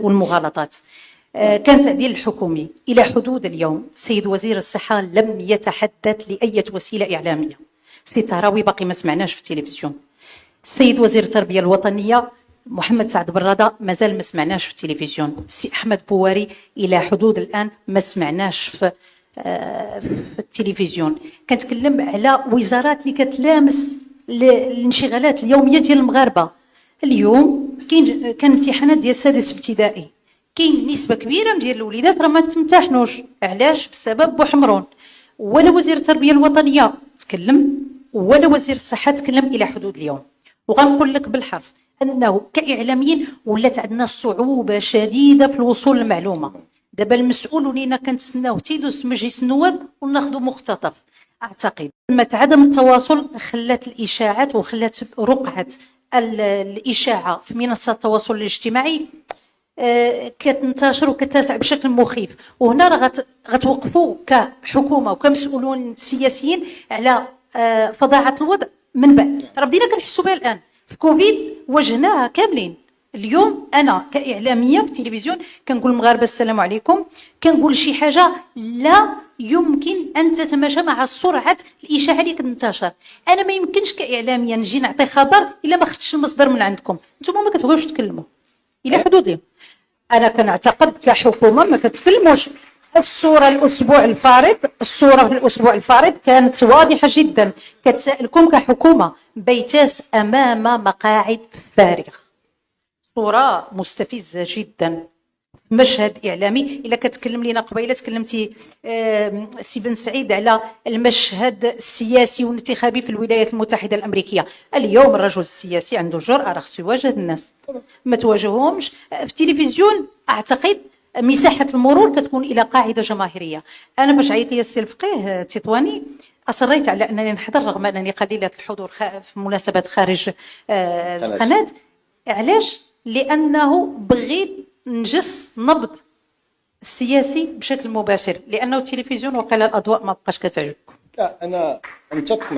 والمغالطات. كان تعديل الحكومي إلى حدود اليوم. سيد وزير الصحة لم يتحدث لأي وسيلة إعلامية. سي تراوي باقي ما سمعناش في التلفزيون. السيد وزير التربية الوطنية محمد سعد براده مازال ما سمعناش في التلفزيون. السي أحمد بواري إلى حدود الآن ما سمعناش في التلفزيون. كنتكلم على وزارات اللي كتلامس الانشغالات اليوميه ديال المغاربه. اليوم كان امتحانات ديال السادس ابتدائي، كاين نسبه كبيره ديال الوليدات راه ما تمتحنوش. علاش؟ بسبب بوحمرون. ولا وزير التربيه الوطنيه تكلم ولا وزير الصحه تكلم الى حدود اليوم. وغنقول لك بالحرف انه كاعلاميين ولات عندنا صعوبه شديده في الوصول للمعلومه. دابا المسؤول ولينا كنتسناوه تيدوز في مجلس النواب وناخذوا مقتطف. اعتقد عدم التواصل خلات الاشاعات وخلات رقعه الاشاعه في منصات التواصل الاجتماعي كتنتشر وكتسع بشكل مخيف. وهنا راه غتوقفوا كحكومه وكمسؤولون سياسيين على فظاعه الوضع. من بعد راه بدينا كنحسوا بها الان في كوفيد، واجهناها كاملين. اليوم انا كاعلاميه في التلفزيون كنقول للمغاربه السلام عليكم، كنقول شي حاجه لا يمكن ان تتماشى مع سرعه الاشاعه اللي كتنتشر. انا ما يمكنش كاعلاميه نجي نعطي خبر الا ما خدتش المصدر من عندكم. نتوما ما كتبغيوش تكلموا الى حدود اليوم. انا كنعتقد كحكومه ما كتكلموش. الصوره الاسبوع الفارط كانت واضحه جدا. كتسائلكم كحكومه بيتاس امام مقاعد فارغه. صوره مستفزه جدا. مشهد اعلامي. الا كتكلم لينا قبيله تكلمتي سي بن سعيد على المشهد السياسي والانتخابي في الولايات المتحده الامريكيه. اليوم الرجل السياسي عنده الجرأه راه خصو يواجه الناس، ما تواجههمش في التلفزيون. اعتقد مساحه المرور كتكون الى قاعده جماهيريه. انا باش عيط لي السي الفقيه تطواني اصريت على انني نحضر رغم انني قليله الحضور في مناسبات خارج القناه. علاش؟ لانه بغيت نجس نبض السياسي بشكل مباشر، لانه التلفزيون وقال الاضواء ما بقاش كتعجبكم. لا انا متفق